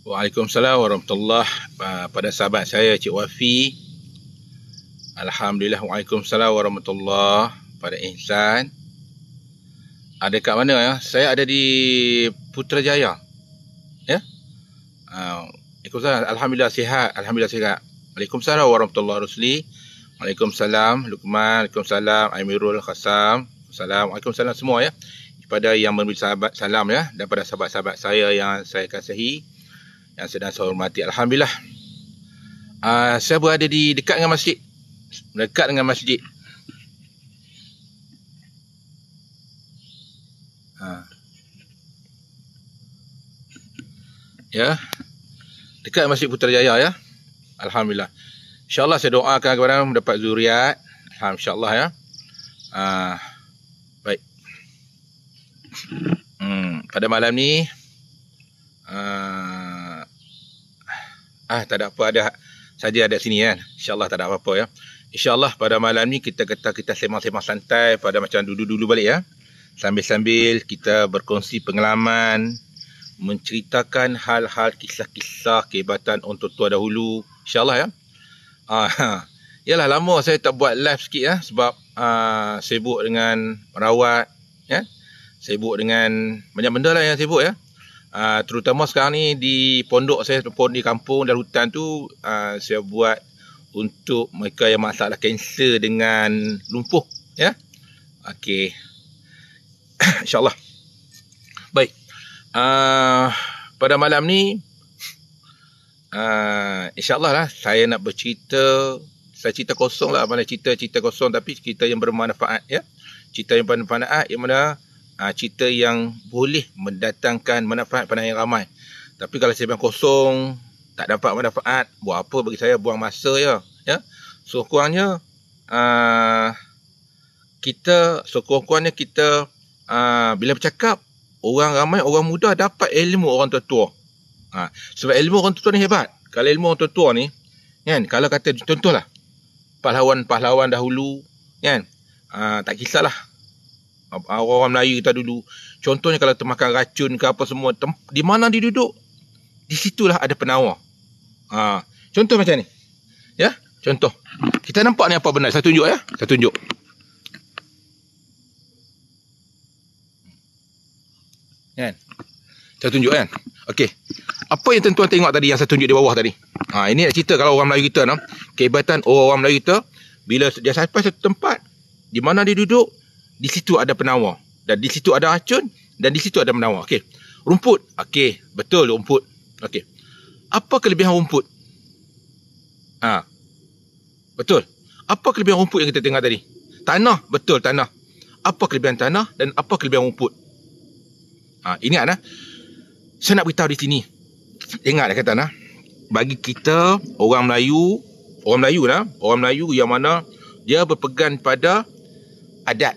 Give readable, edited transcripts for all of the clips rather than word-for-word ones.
Waalaikumsalam warahmatullahi pada sahabat saya Cik Wafi. Alhamdulillah. Waalaikumsalam warahmatullahi pada Ihsan. Ada kat mana ya? Saya ada di Putrajaya. Ya. Waalaikumsalam. Alhamdulillah sihat. Alhamdulillah sihat. Waalaikumsalam warahmatullahi Rusli. Waalaikumsalam Luqman. Waalaikumsalam Amirul Khasam. Waalaikumsalam semua ya. Kepada yang memberi sahabat salam ya, daripada sahabat-sahabat saya yang saya kasihi, yang sedang saya hormati. Alhamdulillah. Saya berada di dekat dengan masjid. Dekat dengan masjid. Ya. Dekat Masjid Putrajaya ya. Alhamdulillah. InsyaAllah saya doakan kepada mendapat zuriat. InsyaAllah ya. Baik. Pada malam ni tak ada apa, ada saja ada sini kan. InsyaAllah tak ada apa-apa ya. InsyaAllah pada malam ni kita sembang-sembang santai pada macam dulu-dulu balik ya. Sambil-sambil kita berkongsi pengalaman, menceritakan hal-hal kisah-kisah kehebatan orang tua dahulu. InsyaAllah ya. Yalah lama saya tak buat live sikit ya, sebab sibuk dengan merawat ya. Sibuk dengan banyak benda lah yang sibuk ya. Terutama sekarang ni di pondok saya, di kampung dan hutan tu, saya buat untuk mereka yang masalah kanser dengan lumpuh ya. Okey. InsyaAllah. Baik. Pada malam ni InsyaAllah lah saya nak bercerita. Saya cerita kosong lah, mana cerita kosong, tapi cerita yang bermanfaat ya. Cerita yang bermanfaat yang mana cerita yang boleh mendatangkan manfaat pada yang ramai. Tapi kalau saya bilang kosong, tak dapat manfaat, buat apa bagi saya, buang masa ya. So kurangnya kita bila bercakap, orang ramai, orang muda dapat ilmu orang tua-tua. Sebab ilmu orang tua ni hebat. Kalau ilmu orang tua ni kan, kalau kata contohlah pahlawan-pahlawan dahulu kan, tak kisahlah orang Melayu kita dulu, contohnya kalau termakan racun ke apa semua, di mana dia duduk, di situlah ada penawar. Contoh macam ni ya. Contoh kita nampak ni apa benda, saya tunjuk ya. Saya tunjuk kan. Saya tunjuk kan. Okey. Apa yang tuan-tuan tengok tadi yang saya tunjuk di bawah tadi? Ini nak cerita kalau orang Melayu kita kehebatan orang Melayu kita, bila dia sampai satu tempat, di mana dia duduk, di situ ada penawar, dan di situ ada racun, dan di situ ada penawar. Okey. Rumput. Okey, betul rumput. Okey. Apa kelebihan rumput? Betul. Apa kelebihan rumput yang kita tengok tadi? Tanah, betul tanah. Apa kelebihan tanah dan apa kelebihan rumput? Ingat saya nak beritahu di sini. Ingat kata bagi kita orang Melayu yang mana dia berpegang pada adat,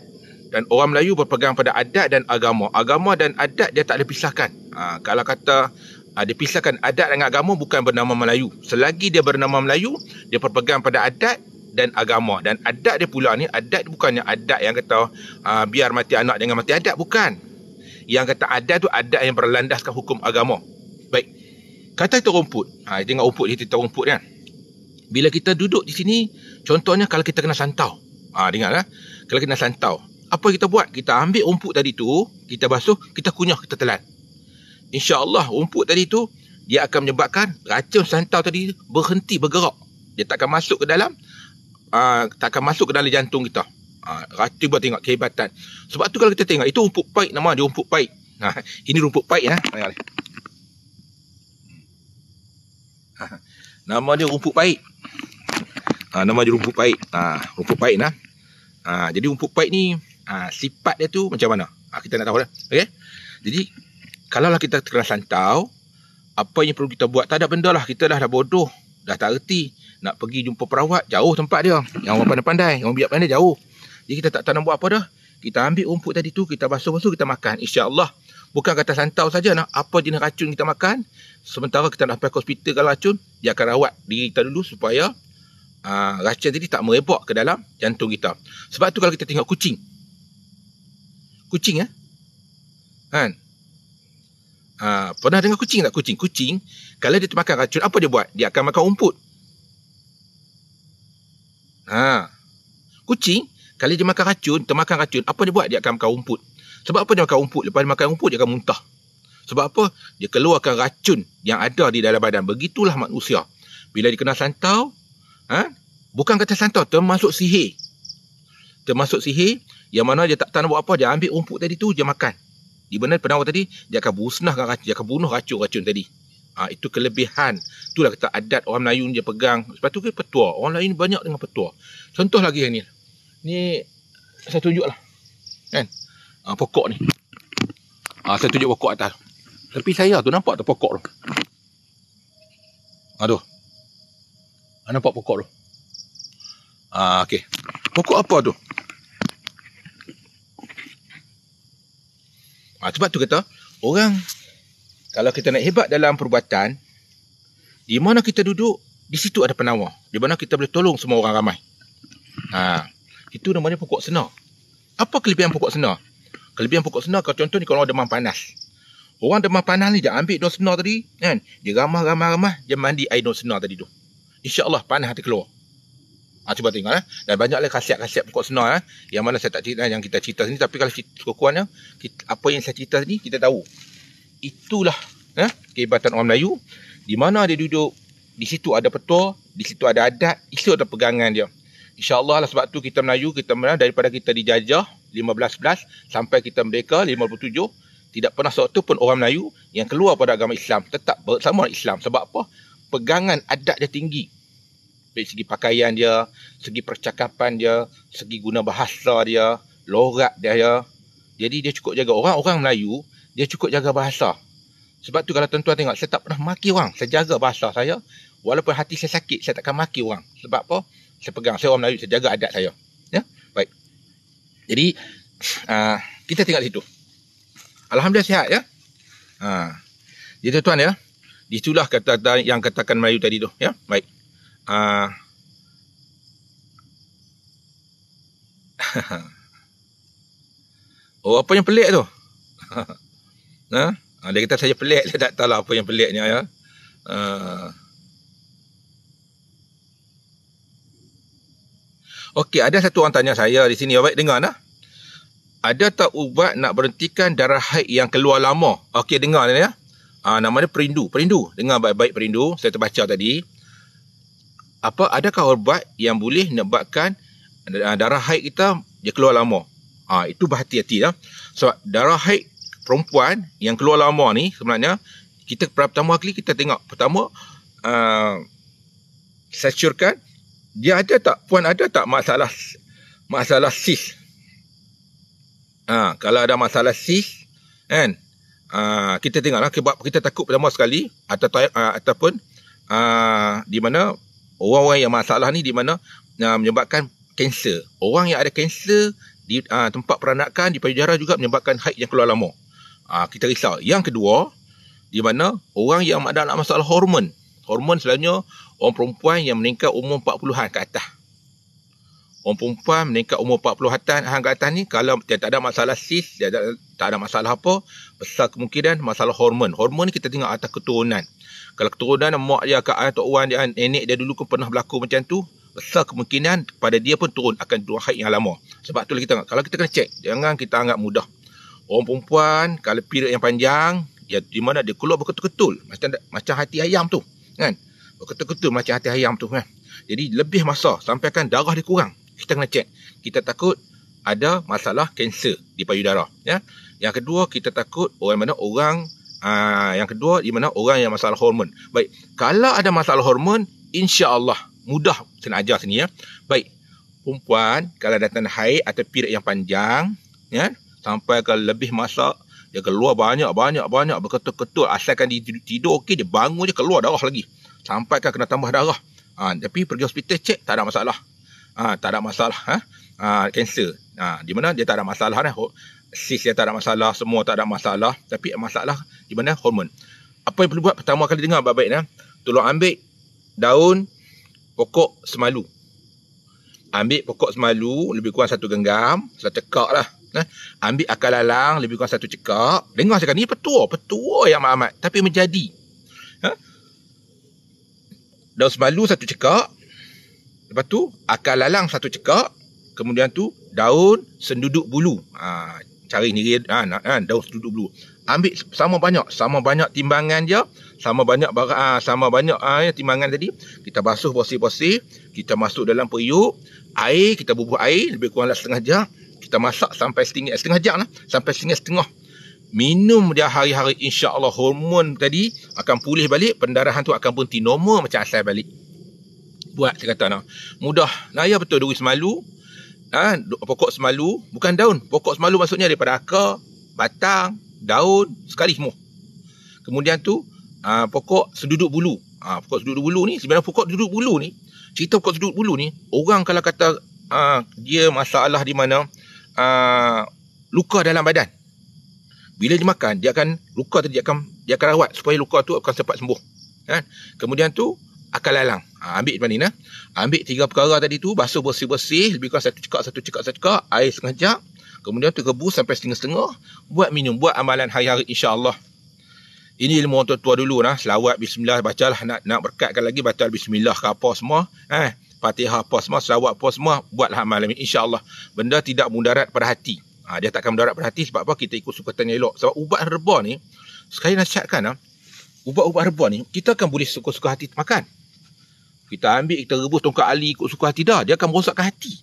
dan orang Melayu berpegang pada adat dan agama. Agama dan adat dia tak boleh pisahkan. Kalau kata dipisahkan adat dengan agama, bukan bernama Melayu. Selagi dia bernama Melayu, dia berpegang pada adat dan agama. Dan adat dia pula ni, adat bukannya adat yang kata biar mati anak jangan mati adat, bukan. Yang kata adat tu adat yang berlandaskan hukum agama. Baik. Kata itu rumput. Tengok rumput, kita tahu rumput kan. Bila kita duduk di sini, contohnya kalau kita kena santau. Dengarlah. Kalau kena santau, apa kita buat? Kita ambil rumput tadi tu, kita basuh, kita kunyah, kita telan. InsyaAllah rumput tadi tu, dia akan menyebabkan racun santau tadi berhenti bergerak. Dia tak akan masuk ke dalam jantung kita. Racun buat tengok kehebatan. Sebab tu kalau kita tengok, itu rumput pahit, nama dia rumput pahit. Ini rumput pahit ya. Nama dia rumput pahit. Nama dia rumput pahit. Rumput pahit jadi rumput pahit ni sifat dia tu macam mana? Kita nak tahu dah. Okey. Jadi kalaulah kita kena santau, apa yang perlu kita buat? Tak ada benda lah, kita dah bodoh, dah tak reti. Nak pergi jumpa perawat, jauh tempat dia. Yang orang pandai-pandai, orang biak pandai jauh. Jadi kita tak tahu nak buat apa dah. Kita ambil rumput tadi tu, kita basuh-basuh, kita makan. InsyaAllah. Bukan kata santau saja apa jenis racun kita makan. Sementara kita nak pergi ke hospital kalau racun, dia akan rawat diri kita dulu supaya racun tadi tak merebak ke dalam jantung kita. Sebab tu kalau kita tengok kucing kan, Pernah dengar kucing tak? Kucing, kalau dia termakan racun, apa dia buat? Dia akan makan rumput. Kucing, kalau dia makan racun, termakan racun, apa dia buat? Dia akan makan rumput. Sebab apa dia makan rumput? Lepas dia makan rumput, dia akan muntah. Sebab apa? Dia keluarkan racun yang ada di dalam badan. Begitulah manusia. Bila dia kena santau, bukan kata santau, termasuk sihir. Termasuk sihir, yang mana dia tak tahu nak buat apa, dia ambil rumput tadi tu, dia makan. Di mana penawar tadi, dia akan musnahkan racun, dia akan bunuh racun-racun tadi. Itu kelebihan. Itulah kata adat orang Melayu dia pegang. Sebab tu ke petua. Orang lain banyak dengan petua. Contoh lagi yang ni. Ni saya tunjuklah. Kan? Pokok ni. Saya tunjuk pokok atas. Tapi saya tu nampak tu pokok tu. Aduh. Nampak pokok tu. Okey. Pokok apa tu? Sebab tu kata, orang kalau kita nak hebat dalam perubatan, di mana kita duduk, di situ ada penawar. Di mana kita boleh tolong semua orang ramai. Itu namanya pokok senar. Apa kelebihan pokok senar? Kelebihan pokok senar, kalau contoh ni kalau orang demam panas. Orang demam panas ni, dia ambil daun senar tadi, kan? Dia ramah, dia mandi air daun senar tadi tu. InsyaAllah panas hati keluar. Cuba tengok. Dan banyaklah khasiat-khasiat pokok senar. Yang mana saya tak cerita, yang kita cerita sini. Tapi kalau kurang-kurangnya, apa yang saya cerita ni, kita tahu. Itulah kehebatan orang Melayu. Di mana dia duduk, di situ ada petua, di situ ada adat, itu ada pegangan dia. InsyaAllah lah, sebab tu kita Melayu, daripada kita dijajah 15-11 sampai kita merdeka 57, tidak pernah satu pun orang Melayu yang keluar pada agama Islam, tetap bersama Islam. Sebab apa? Pegangan adat dia tinggi. Dari segi pakaian dia, segi percakapan dia, segi guna bahasa dia, logat dia. Jadi dia cukup jaga. Orang Melayu, dia cukup jaga bahasa. Sebab tu kalau tuan-tuan tengok, saya tak pernah maki orang. Saya jaga bahasa saya. Walaupun hati saya sakit, saya takkan maki orang. Sebab apa? Saya pegang. Saya orang Melayu, saya jaga adat saya. Ya, baik. Jadi, kita tengok situ. Alhamdulillah sihat, ya. Jadi tuan-tuan, ya. Itulah kata yang katakan Melayu tadi tu. Ya, baik. Apa yang pelik tu? Dia kata saya pelik, saya tak tahu lah apa yang peliknya, ya. Okey, ada satu orang tanya saya di sini. Baik, dengar nah. Ada tak ubat nak berhentikan darah haid yang keluar lama? Okey, dengar ni, ya. Nama dia Perindu. Dengar baik-baik Perindu. Saya terbaca tadi. Adakah ubat yang boleh menyebabkan darah haid kita dia keluar lama? Itu berhati-hati, ya. Sebab darah haid perempuan yang keluar lama ni sebenarnya, kita pertama kali kita tengok. Pertama, saturkan dia ada tak, puan ada tak masalah sis. Kalau ada masalah sis, kan, kita tengoklah, sebab kita takut pertama sekali ataupun di mana orang-orang yang masalah ni di mana menyebabkan kanser. Orang yang ada kanser di tempat peranakan, di payudara juga menyebabkan haid yang keluar lama. Kita risau. Yang kedua, di mana orang yang ada masalah hormon. Hormon selalunya orang perempuan yang meningkat umur 40-an ke atas. Orang perempuan meningkat umur 40-an ke atas ni, kalau dia tak ada masalah sis, dia tak ada masalah apa, besar kemungkinan masalah hormon. Hormon ni kita tengok atas keturunan. Kalau keturunan mak dia, kak atau orang dia, nenek dia dulu pun pernah berlaku macam tu, besar kemungkinan pada dia pun turun, akan turun haid yang lama. Sebab tu kita, kalau kita kena cek, jangan kita anggap mudah. Orang perempuan kalau period yang panjang, ya, di mana dia keluar berketul-ketul macam hati ayam tu, kan? Berketul-ketul macam hati ayam tu, kan? Jadi lebih masa sampai kan darah dia kurang. Kita kena cek. Kita takut ada masalah kanser di payudara, ya. Yang kedua, kita takut yang kedua di mana orang yang masalah hormon. Baik, kalau ada masalah hormon, insya-Allah mudah saya nak ajar sini, ya. Baik, perempuan kalau datang haid atau period yang panjang, ya, sampai ke lebih masa, dia keluar banyak berketul-ketul, asalkan dia tidur okey, dia bangun je keluar darah lagi. Sampai kan kena tambah darah. Tapi pergi hospital cek, tak ada masalah. Tak ada masalah, kanser. Di mana dia tak ada masalah, sis dia tak ada masalah, semua tak ada masalah, tapi masalah di mana hormon. Apa yang perlu buat? Pertama kali dengar baik-baik, tolong ambil daun pokok semalu. Ambil pokok semalu lebih kurang 1 genggam, 1 cekak lah. Ambil akar lalang lebih kurang 1 cekak. Dengar cakap ni petua yang amat tapi menjadi. Daun semalu 1 cekak. Lepas tu akar lalang 1 cekak. Kemudian tu daun senduduk bulu. Cari ni daun senduduk bulu. Ambil sama banyak timbangan dia, sama banyak timbangan tadi. Kita basuh bersih-bersih, kita masuk dalam periuk, air kita bubuh air lebih kurang setengah jam. Kita masak sampai setengah jam lah, sampai setengah. Minum dia hari-hari, insya-Allah hormon tadi akan pulih balik, pendarahan tu akan berhenti normal macam asal balik. Buat saya kata mudah. Ya betul duri semalu. Pokok semalu bukan daun. Pokok semalu maksudnya daripada akar, batang, daun sekali semua. Kemudian tu pokok senduduk bulu. Pokok senduduk bulu ni, sebenarnya pokok senduduk bulu ni, cerita pokok senduduk bulu ni, orang kalau kata dia masalah di mana luka dalam badan, bila dimakan dia akan luka tadi dia akan rawat supaya luka tu akan cepat sembuh. Kemudian tu akar lalang. Ambil macam ni ambil 3 perkara tadi tu, basuh bersih-bersih lebih kurang 1 cekak, air setengah jam. Kemudian tu rebus sampai setengah-setengah, buat minum, buat amalan hari-hari insya-Allah. Ini ilmu orang tua dulu selawat bismillah bacalah, nak berkatkan lagi baca bismillah ke apa semua, Fatihah apa semua, selawat apa semua, buatlah amalan ini insya-Allah. Benda tidak mudarat pada hati. Dia takkan mudarat pada hati sebab apa? Kita ikut sukatan yang elok. Sebab ubat herba ni, sekali nasihatkan ubat-ubat herba ni kita akan boleh suka-suka hati makan. Kita ambil, kita rebus tongkat ali ikut suka hati dia akan merosakkan hati.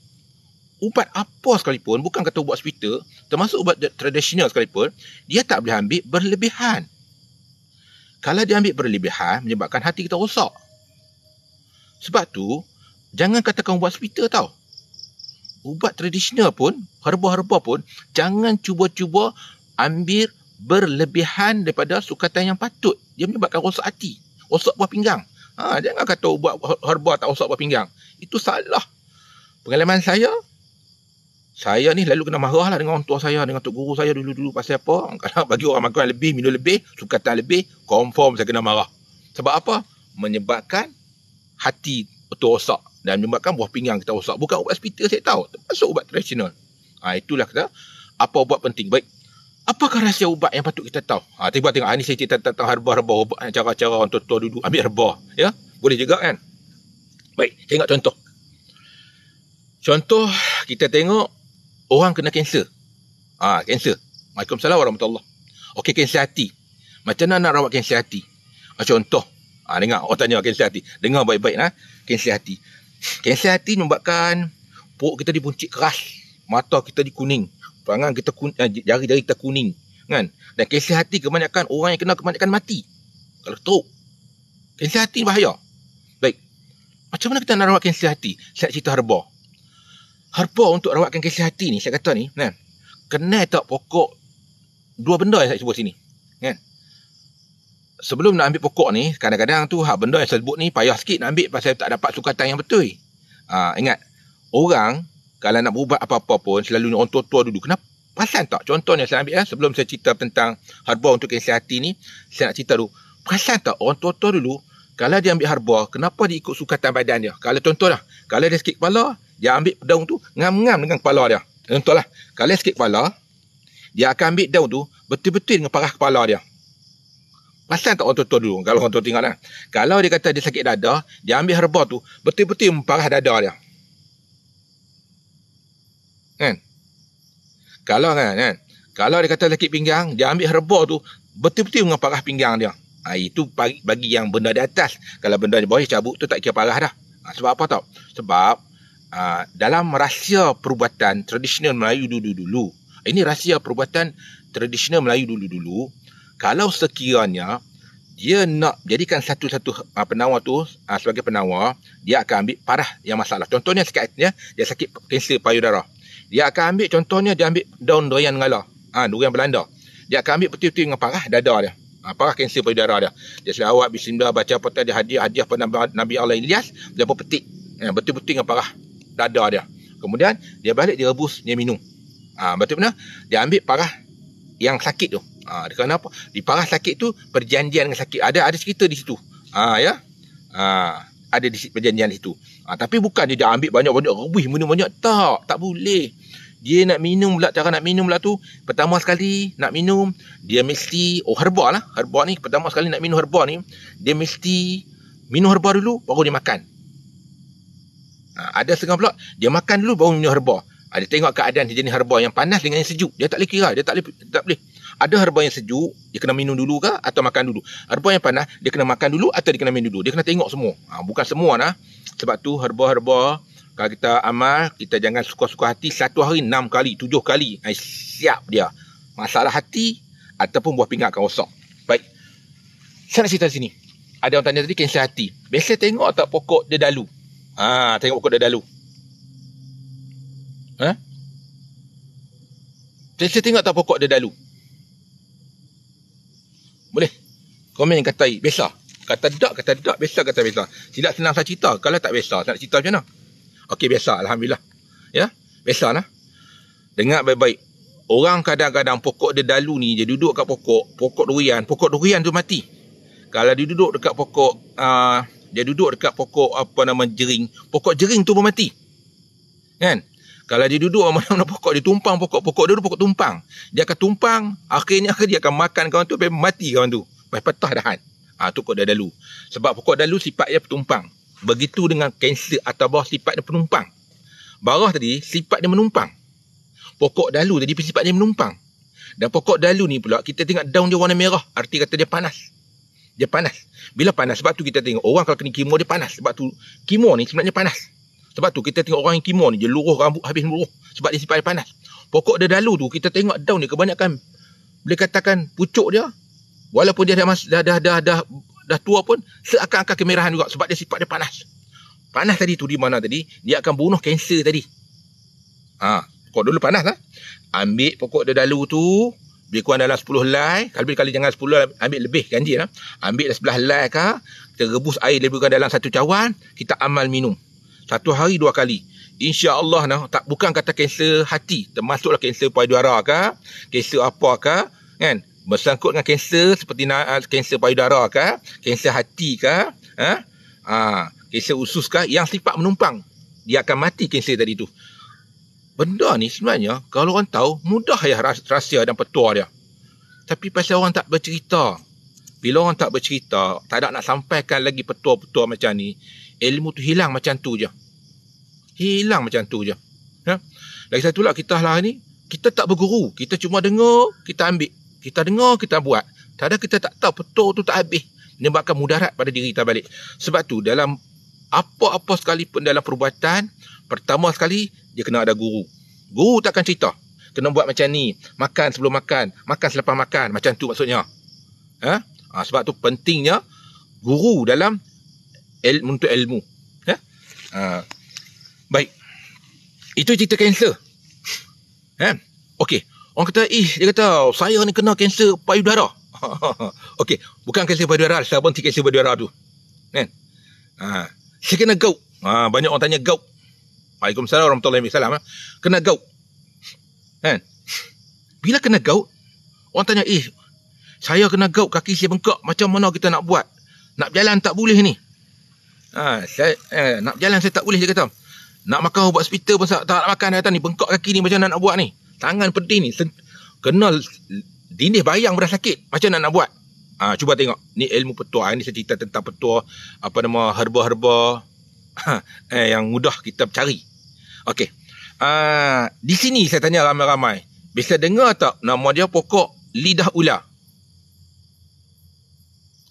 Ubat apa sekalipun, bukan kata ubat hospital, termasuk ubat tradisional sekalipun, dia tak boleh ambil berlebihan. Kalau dia ambil berlebihan, menyebabkan hati kita rosak. Sebab tu, jangan katakan ubat hospital tau. Ubat tradisional pun, herba-herba pun, jangan cuba-cuba ambil berlebihan daripada sukatan yang patut. Dia menyebabkan rosak hati, rosak buah pinggang. Jangan kata ubat herba tak rosak buah pinggang. Itu salah. Pengalaman saya ni lalu kena marah lah dengan orang tua saya, dengan tok guru saya dulu-dulu pasal apa? Kalau bagi orang makan lebih, minum lebih, sukatan lebih, confirm saya kena marah. Sebab apa? Menyebabkan hati betul rosak dan menyebabkan buah pinggang kita rosak. Bukan ubat hospital saya tahu, termasuk ubat tradisional. Itulah kata apa ubat penting. Baik. Apakah rahsia ubat yang patut kita tahu? Tengok ni saya cerita tentang herba-herba, ubat, cara-cara orang tua dulu ambil herba, ya. Boleh juga kan? Baik, tengok contoh. Contoh kita tengok orang kena kanser. Kanser. Waalaikumsalam warahmatullahi. Okey, kanser hati. Macam mana nak rawat kanser hati? Contoh. Dengar, orang tanya kanser hati. Dengar baik-baik kanser hati. Kanser hati menyebabkan perut kita dibuncit keras, mata kita dikuning, perangan kita jari-jari kita kuning, kan? Dan kanser hati kebanyakan orang yang kena kebanyakan mati. Kalau teruk. Kanser hati bahaya. Baik. Macam mana kita nak rawat kanser hati? Saya cerita herba. Herba untuk rawatkan kanser hati ni, saya kata ni, kenal tak pokok 2 benda yang saya sebut sini, kan? Sebelum nak ambil pokok ni, kadang-kadang tu benda yang saya sebut ni payah sikit nak ambil pasal tak dapat sukatan yang betul. Ingat, orang kalau nak berubat apa-apa pun, selalu orang tua-tua dulu, kenapa? Perasan tak? Contohnya saya ambil sebelum saya cerita tentang herba untuk kanser hati ni, saya nak cerita dulu. Perasan tak orang tua-tua dulu, kalau dia ambil herba, kenapa dia ikut sukatan badan dia? Kalau contohlah, kalau dia sakit kepala, dia ambil daun tu, ngam-ngam dengan kepala dia. Contohlah, kalau dia sakit kepala, dia akan ambil daun tu, betul-betul dengan parah kepala dia. Perasan tak orang tua-tua dulu? Kalau orang tua tengok kalau dia kata dia sakit dada, dia ambil herba tu, betul-betul memparah dada dia. Kan? Kalau dia kata sakit pinggang, dia ambil herba tu, betul-betul dengan parah pinggang dia. Itu bagi yang benda di atas. Kalau benda di bawah cabut tu tak kira parah dah. Sebab apa tau? Sebab dalam rahsia perubatan tradisional Melayu dulu-dulu, ini rahsia perubatan tradisional Melayu dulu-dulu, kalau sekiranya dia nak jadikan satu-satu penawar tu sebagai penawar, dia akan ambil parah yang masalah. Contohnya dia sakit kanser payudara. Dia akan ambil, contohnya dia ambil daun durian ngala, durian Belanda. Dia akan ambil betul-betul dengan parah dada dia. Parah kanser payudara dia. Dia selawat bismillah, baca apa tadi, hadiah pada Nabi Allah Ilyas, dia pun petik. Betul-betul dengan parah dada dia. Kemudian dia balik, dia rebus, dia minum. Betul benar? Dia ambil parah yang sakit tu. Kenapa? Di parah sakit tu perjanjian dengan sakit. Ada cerita di situ. Ya. Ada di perjanjian di situ. Tapi bukan dia ambil banyak-banyak rebus, minum banyak. Tak boleh. Dia nak minum pula, cara nak minum pula tu, pertama sekali nak minum, dia mesti, herba lah. Herba ni, pertama sekali nak minum herba ni, dia mesti minum herba dulu, baru dia makan. Ada setengah pula, dia makan dulu, baru minum herba. Dia tengok keadaan jenis herba yang panas dengan yang sejuk. Dia tak boleh kira, dia tak boleh. Ada herba yang sejuk, dia kena minum dulu ke atau makan dulu. Herba yang panas, dia kena makan dulu atau dia kena minum dulu. Dia kena tengok semua. Bukan semua lah. Sebab tu herba-herba, kalau kita amal, kita jangan suka-suka hati 1 hari 6 kali, 7 kali. Siap dia. Masalah hati ataupun buah pinggang akan rosak. Baik. Saya nak cerita di sini. Ada orang tanya tadi kanser hati. Biasa tengok tak pokok dia dalu? Tengok pokok dia dalu. Biasa tengok tak pokok dia dalu? Boleh? Komen kata biasa. Kata tak, biasa, kata biasa. Tidak senang saya cerita. Kalau tak biasa, nak cerita macam mana? Okey, biasa. Alhamdulillah. Ya, biasa lah. Dengar baik-baik. Orang kadang-kadang pokok dia dalu ni, dia duduk kat pokok durian. Pokok durian tu mati. Kalau dia duduk dekat pokok, jering. Pokok jering tu pun mati. Kan? Kalau dia duduk mana-mana pokok, dia tumpang pokok dia tu pokok tumpang. Dia akan tumpang, akhirnya dia akan makan kawan tu, sampai mati kawan tu. Sampai patah dahan. Tu pokok dia dalu. Sebab pokok dalu sifat dia petumpang. Begitu dengan kanser atau bawah, sifat dia penumpang. Bawah tadi sifat dia menumpang. Pokok dalu tadi sifat dia menumpang. Dan pokok dalu ni pula kita tengok daun dia warna merah, arti kata dia panas. Dia panas. Bila panas, sebab tu kita tengok orang kalau kena kemo dia panas. Sebab tu kemo ni sebenarnya panas. Sebab tu kita tengok orang yang kemo ni dia luruh rambut habis luruh sebab dia sifat dia panas. Pokok dia dalu tu kita tengok daun ni kebanyakan boleh katakan pucuk dia walaupun dia dah tua pun seakan-akan kemerahan juga sebab dia sifat dia panas. Panas tadi tu di mana tadi? Dia akan bunuh kanser tadi. Pokok dulu panas lah. Ambil pokok dia dalu tu, lebih kurang dalam 10 helai. Kali jangan 10 helai, ambil lebih ganjil lah. Ambil 11 helai ke, kita rebus air lebih kurang dalam 1 cawan, kita amal minum. 1 hari 2 kali. InsyaAllah tak bukan kata kanser hati, termasuklah kanser payudara ke, kanser apa ke, kan? Bersangkut dengan kanser seperti kanser payudara ke, kanser hati ke, kanser usus ke, yang sifat menumpang, dia akan mati kanser tadi tu. Benda ni sebenarnya kalau orang tahu mudah ya rahsia dan petua dia. Tapi pasal orang tak bercerita. Bila orang tak bercerita, tak ada nak sampaikan lagi petua-petua macam ni, ilmu tu hilang macam tu je. Hilang macam tu je. Lagi satu lah, kita lah ni, kita tak berguru. Kita cuma dengar, kita ambil. Kita dengar, kita buat. Tak ada, kita tak tahu petua tu tak habis. Menyebabkan mudarat pada diri kita balik. Sebab tu dalam apa-apa sekalipun dalam perbuatan, pertama sekali, dia kena ada guru. Guru takkan cerita. Kena buat macam ni. Makan sebelum makan. Makan selepas makan. Macam tu maksudnya. Sebab tu pentingnya guru dalam menuntut ilmu. Baik. Itu cerita kanser. Okey. Orang kata, dia kata, saya ni kena kanser payudara. Okey. Bukan kanser payudara. Saya berhenti kanser payudara tu. Saya kena gout. Banyak orang tanya gout. Waalaikumsalam warahmatullahi wabarakatuh. Kena gout. Bila kena gout, orang tanya, saya kena gout, kaki saya bengkak, macam mana kita nak buat? Nak berjalan tak boleh ni. Nak berjalan saya tak boleh, dia kata. Nak makan ubat hospital pun tak nak makan, dia kata ni, bengkak kaki ni, macam mana nak buat ni? Tangan pedih ni, kena dinding bayang beras sakit, macam mana nak buat? Cuba tengok, ni ilmu petua. Ini saya cerita tentang petua, herba-herba yang mudah kita cari. Okey. Di sini saya tanya ramai-ramai. Bisa dengar tak nama dia pokok lidah ular?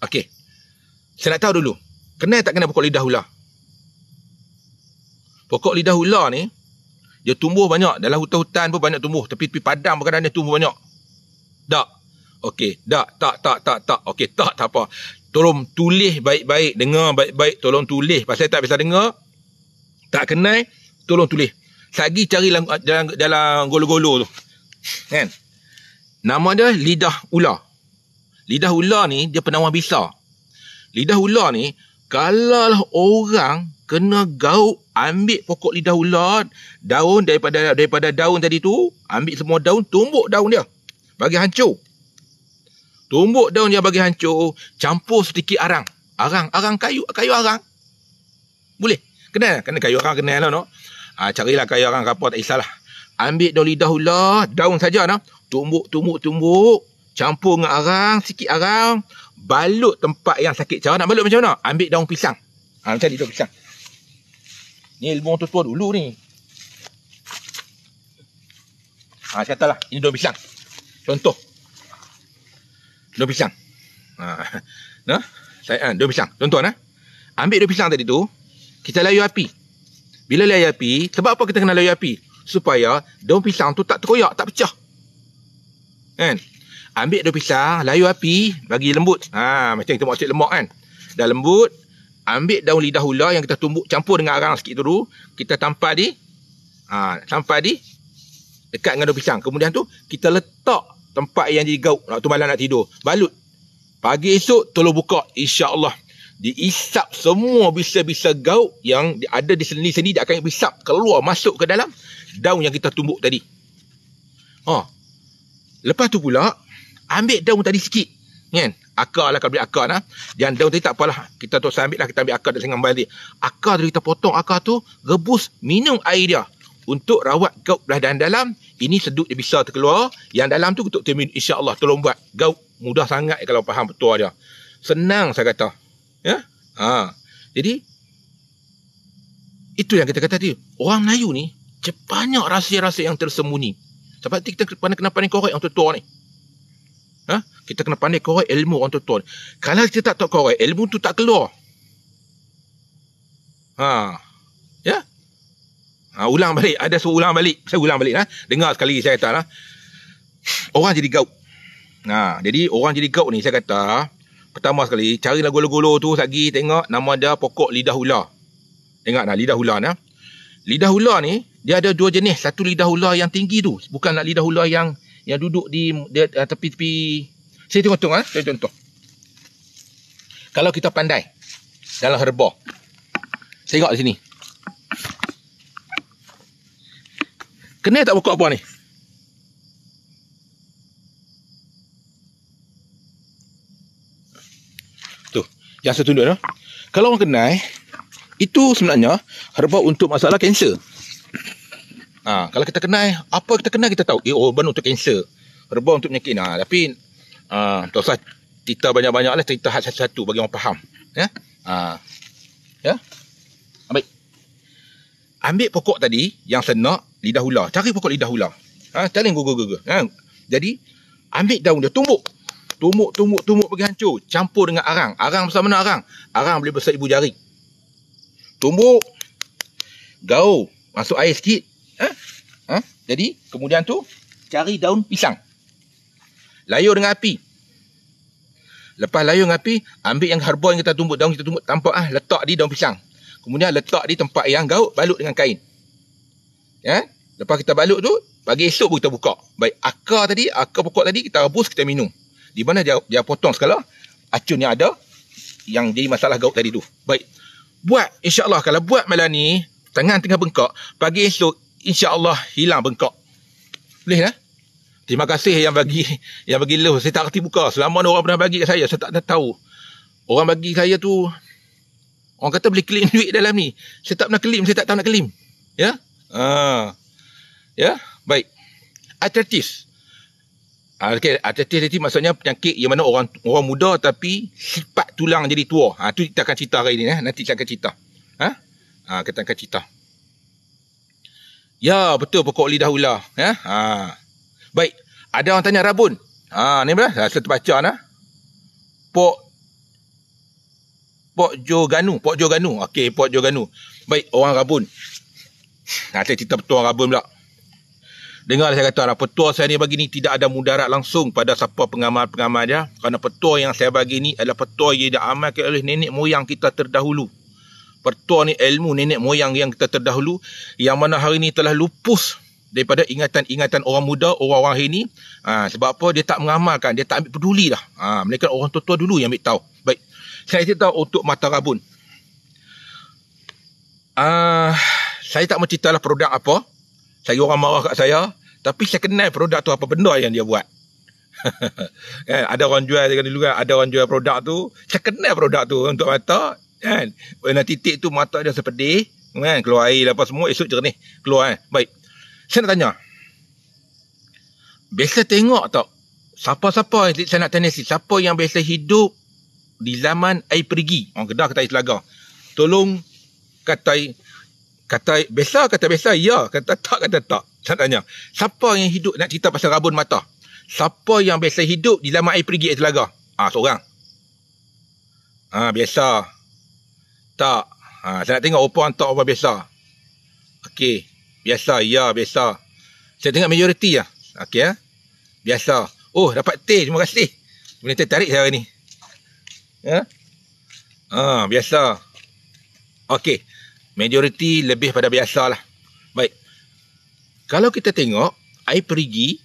Okey. Saya nak tahu dulu. Kenal tak kenal pokok lidah ular? Pokok lidah ular ni, dia tumbuh banyak. Dalam hutan-hutan pun banyak tumbuh. Tapi padang pun kadang dia tumbuh banyak. Tak. Okey. Tak. Okey, tak apa. Tolong tulis baik-baik. Dengar baik-baik. Tolong tulis. Pasal tak bisa dengar. Tak kenal. Tolong tulis. Sagi cari dalam golo-golo tu. Kan? Nama dia lidah ular. Lidah ular ni dia penawar bisa. Lidah ular ni kalau orang kena gauk, ambil pokok lidah ular, daun daripada daun tadi tu, ambil semua daun, tumbuk daun dia. Bagi hancur. Tumbuk daun dia bagi hancur, campur sedikit arang. Arang kayu arang. Boleh. Kenal kayu arang, kenal lah no. Carilah kayu arang apa tak kisahlah. Ambil daun lidah ular, daun saja nah. Tumbuk. Campur dengan arang, sikit arang. Balut tempat yang sakit. Cara nak balut macam mana? Ambil daun pisang. Macam ni daun pisang. Ni ilmu orang tua dulu ni. Saya katalah, ini daun pisang. Contoh. Daun pisang. Daun pisang. Contoh nah. Ambil daun pisang tadi tu, kita layu api. Bila layu api, sebab apa kita kena layu api? Supaya daun pisang tu tak terkoyak, tak pecah. Kan? Ambil daun pisang, layu api, bagi lembut. Macam kita buat cik lemak kan. Dah lembut, ambil daun lidah ular yang kita tumbuk campur dengan arang sikit tu, kita tampal di dekat dengan daun pisang. Kemudian tu kita letak tempat yang jadi gauk waktu malam nak tidur. Balut. Pagi esok tolong buka, insya-Allah. Diisap semua bisa-bisa gauk yang ada di sendi-sendi, dia akan isap keluar masuk ke dalam daun yang kita tumbuk tadi. Lepas tu pula ambil daun tadi sikit, kan? Akar lah, kalau beli akar nah. Dan daun tadi tak apalah, kita tu ambil lah, kita ambil akar dan sengang balik. Akar tu kita potong, akar tu rebus, minum air dia untuk rawat gauk belah dalam. Ini sedut dia bisa terkeluar, yang dalam tu untuk termin, insya-Allah tolong buat gauk. Mudah sangat kalau faham petua dia. Senang saya kata. Ya? Jadi itu yang kita kata tadi. Orang Melayu ni banyak rahsia-rahsia yang tersembunyi. Sebab kita kena pandai korek orang tua ni. Kita kena pandai korek ilmu orang tua ni. Kalau kita tak korek, ilmu tu tak keluar. Ya? Ulang balik. Ada suruh ulang balik. Saya ulang balik. Dengar sekali saya kata. Orang jadi gauk. Jadi orang jadi gauk ni saya kata, pertama sekali, cari golo-golo tu lagi, tengok nama dia pokok lidah ular. Tengok lidah ular nah. Lidah ular ni dia ada dua jenis. Satu lidah ular yang tinggi tu, bukan lidah ular yang duduk di tepi-tepi. Saya tengok saya contoh. Kalau kita pandai dalam herba. Saya tengok di sini. Kenal tak pokok apa ni? Tu, yang saya tunjuk tu. Kalau orang kenal, itu sebenarnya herba untuk masalah kanser. Kalau kita kenal, apa kita kenal kita tahu. Herba untuk kanser. Herba untuk penyakit. Tapi tak usah cerita banyak-banyak lah, cerita satu-satu bagi orang faham. Ya. Baik. Ambil pokok tadi yang senak lidah ular. Cari pokok lidah ular. Cari Google. Jadi ambil daun dia, tumbuk bagi hancur, campur dengan arang. Arang besar mana arang? Arang boleh besar ibu jari. Tumbuk, gaul, masuk air sikit. Jadi kemudian tu cari daun pisang, layur dengan api. Lepas layur dengan api, ambil yang herba yang kita tumbuk, daun kita tumbuk, letak di daun pisang. Kemudian letak di tempat yang gaul, balut dengan kain. Lepas kita balut tu, pagi esok kita buka. Baik, akar pokok tadi kita rebus, kita minum. Di mana dia potong segala acun yang ada yang jadi masalah gaut tadi tu. Baik. Buat, insya-Allah kalau buat malam ni, tangan tengah bengkak, pagi esok insya-Allah hilang bengkak. Boleh lah. Terima kasih yang bagi love. Saya tak reti buka. Selama orang pernah bagi kat saya tak tahu. Orang bagi saya tu, orang kata boleh claim duit dalam ni. Saya tak pernah claim, saya tak tahu nak claim. Ya? Ya, baik. Arthritis. Arthritis maksudnya penyakit yang mana orang muda tapi sifat tulang jadi tua. Tu kita akan cerita hari ni. Nanti saya akan cerita. Kita akan cerita. Ya, betul pokok lidah ular. Baik. Ada orang tanya rabun. Ni berapa? Saya terbaca nah. Pok Joganu. Okey, Pok Joganu. Baik, orang rabun. Saya cerita betul orang rabun pula. Dengar saya kata, petua saya ni bagi ni tidak ada mudarat langsung pada siapa pengamal-pengamal dia. Kerana petua yang saya bagi ni adalah petua yang diamalkan oleh nenek moyang kita terdahulu. Petua ni ilmu nenek moyang yang kita terdahulu, yang mana hari ni telah lupus daripada ingatan-ingatan orang muda, orang-orang hari ni. Sebab apa? Dia tak mengamalkan, dia tak ambil peduli dah. Mereka orang tua-tua dulu yang ambil tahu. Baik, saya cerita untuk mata rabun. Saya tak mau cerita lah produk apa. Saya orang marah kat saya, tapi saya kenal produk tu apa benda yang dia buat. Ada orang jual dulu kan, ada orang jual produk tu, saya kenal produk tu untuk mata kan. Warna titik tu mata dia sepedih kan, keluar air apa semua, esok jernih keluar kan. Baik. Saya nak tanya, biasa tengok tak? Siapa-siapa, saya nak tanya siapa yang biasa hidup di zaman air perigi? Orang Kedah kata air telaga. Tolong kata biasa, ya. Kata tak. Saya tanya, siapa yang hidup, nak cerita pasal rabun mata? Siapa yang biasa hidup di zaman air perigi air telaga? Seorang. Biasa. Tak. Saya nak tengok orang tak orang biasa. Okey. Biasa, ya, biasa. Saya tengok majoriti lah. Okey, biasa. Oh, dapat teh. Terima kasih. Boleh tarik saya hari ni. Ya? Biasa. Okey. Majoriti lebih pada biasa lah. Baik. Kalau kita tengok air perigi,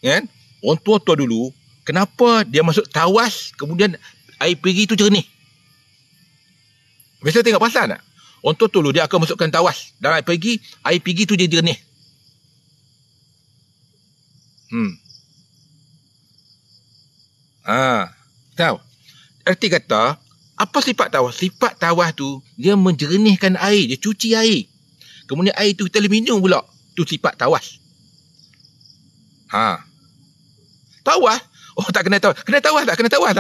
kan? Orang tua-tua dulu, kenapa dia masuk tawas, kemudian air perigi tu jernih? Biasa tengok pasal tak? Orang tua dulu dia akan masukkan tawas dalam air perigi tu dia jernih. Tahu? Erti kata, apa sifat tawas? Sifat tawas tu, dia menjernihkan air, dia cuci air. Kemudian air tu kita boleh minum pula. Tu sifat tawas. Tawas? Oh, tak kena tawas. Kena tawas tak?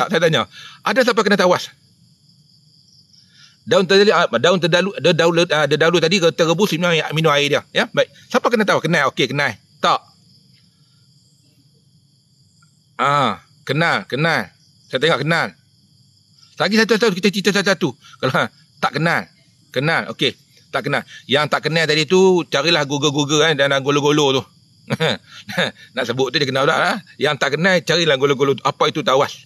Saya tanya. Ada siapa kena tawas? Daun terdalu tadi terebus minum air dia. Ya, baik. Siapa kena tawas? Kenal. Okey, kenal. Tak. Kenal. Saya tengok kenal. Lagi satu kita cerita satu-satu. Kalau tak kenal. Okey, tak kenal. Yang tak kenal tadi tu carilah Google kan dan golo-golo tu. Nak sebut tu dia kenal pula lah. Yang tak kenal carilah golo-golo tu. Apa itu tawas?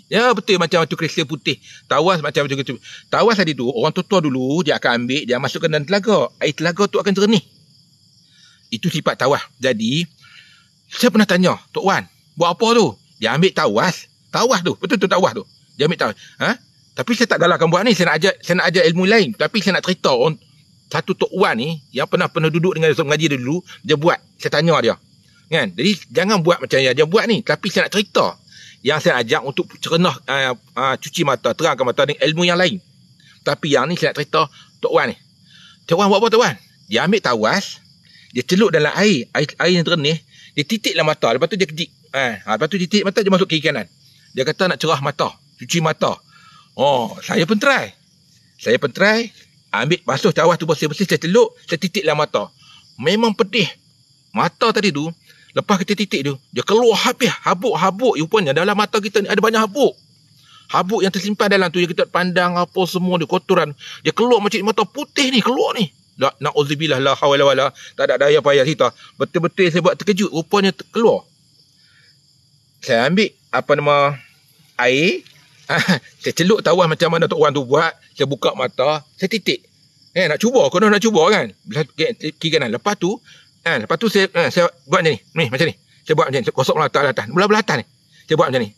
Ya, betul macam tu kristal putih. Tawas macam tu. Tawas tadi tu orang tua dulu dia akan ambil, dia masukkan dalam telaga. Air telaga tu akan jernih. Itu sifat tawas. Jadi saya pernah tanya, Tok Wan, buat apa tu? Dia ambil tawas tu. Betul tu tawas tu. Dia ambil tawas. Tapi saya tak galakkan buat ni. Saya nak ajar ilmu lain. Tapi saya nak cerita satu Tok Wan ni yang pernah duduk dengan Ustaz mengaji dulu, dia buat. Saya tanya dia. Kan? Jadi jangan buat macam yang dia buat ni. Tapi saya nak cerita yang saya ajak untuk cernah cuci mata, terangkan mata dengan ilmu yang lain. Tapi yang ni saya nak cerita Tok Wan ni. Tok Wan buat apa Tok Wan? Dia ambil tawas, dia celup dalam air yang jernih, dia titik dalam mata, lepas tu dia kedik. Lepas tu dia titik mata, dia masuk kiri kanan. Dia kata nak cerah mata, cuci mata. Saya pun try. Ambil basuh tawas tu bersih-bersih, saya celup, saya titik dalam mata. Memang pedih. Mata tadi tu, lepas kita titik tu, dia keluar habis habuk-habuk. Rupanya dalam mata kita ni ada banyak habuk. Habuk yang tersimpan dalam tu, yang kita pandang apa semua, dia kotoran. Dia keluar macam mata putih ni, keluar ni. Na'udzubillah, la hawla wala, tak ada daya payah cerita. Betul-betul saya buat terkejut, rupanya keluar. Saya ambil air, saya celup tawas macam mana Tok Wan tu buat. Saya buka mata, saya titik. Nak cuba kan. Kiri kanan. Lepas tu saya buat macam ni. Macam ni. Saya buat macam ni. Saya kosok belah atas. Belah atas ni. Saya buat macam ni.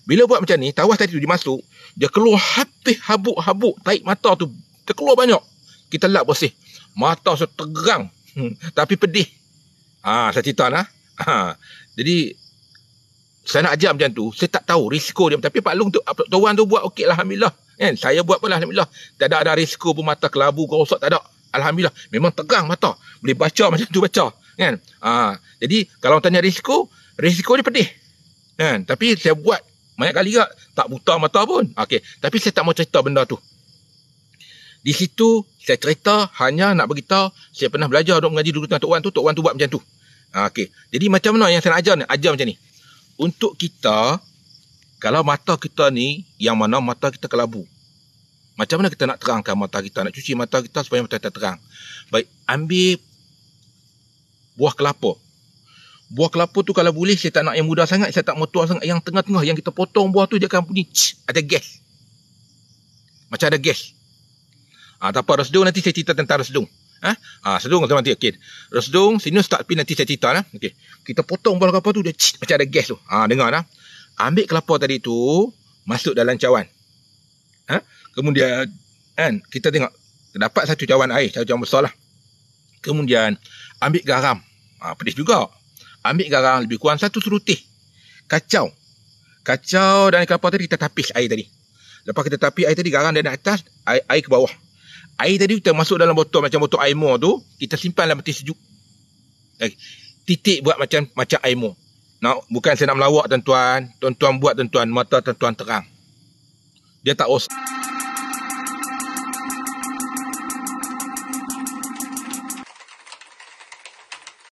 Bila buat macam ni, tawas tadi tu dia masuk, dia keluar habis habuk-habuk. Tarik mata tu, dia keluar banyak. Kita lap bersih. Mata saya terang. Tapi pedih. Saya cerita lah. Jadi, saya nak ajar macam tu, saya tak tahu risiko dia. Tapi Pak Long tu, Tok Wan tu buat okey lah, Alhamdulillah. Kan? Saya buat pun Alhamdulillah. Tak ada risiko pun mata kelabu ke rosak, tak ada. Alhamdulillah. Memang tegang mata. Boleh baca macam tu baca. Kan? Jadi, kalau tanya risiko dia pedih. Kan? Tapi saya buat banyak kali tak buta mata pun. Okey. Tapi saya tak mau cerita benda tu. Di situ, saya cerita hanya nak beritahu, saya pernah belajar duk mengaji dulu dengan Tok Wan tu buat macam tu. Okey. Jadi, macam mana yang saya nak ajar ni? Ajar macam ni. Untuk kita, kalau mata kita ni, yang mana mata kita kelabu. Macam mana kita nak terangkan mata kita? Nak cuci mata kita supaya mata kita terang. Baik, ambil buah kelapa. Buah kelapa tu kalau boleh, saya tak nak yang muda sangat, saya tak mau tua sangat. Yang tengah-tengah, yang kita potong buah tu, dia akan bunyi, ada gas. Macam ada gas. Tak apa, resdung nanti saya cerita tentang resdung. Sedung nanti. Okey. Resdung, sini start pin nanti saya cerita lah. Okey. Kita potong buah kelapa tu, dia macam ada gas tu. Dengar lah. Ambil kelapa tadi tu, masuk dalam cawan. Kemudian, kita tengok, dapat satu cawan air, satu cawan besar lah. Kemudian, ambil garam. Pedis juga. Ambil garam, lebih kurang satu serutih. Kacau dan kelapa tadi, kita tapis air tadi. Lepas kita tapis air tadi, garam dari atas, air ke bawah. Air tadi kita masuk dalam botol, macam botol air mor tu, kita simpan dalam peti sejuk. titik buat macam air. Bukan saya nak melawak tuan-tuan. Tuan-tuan buat tuan-tuan, mata tuan-tuan terang. Dia tak usah.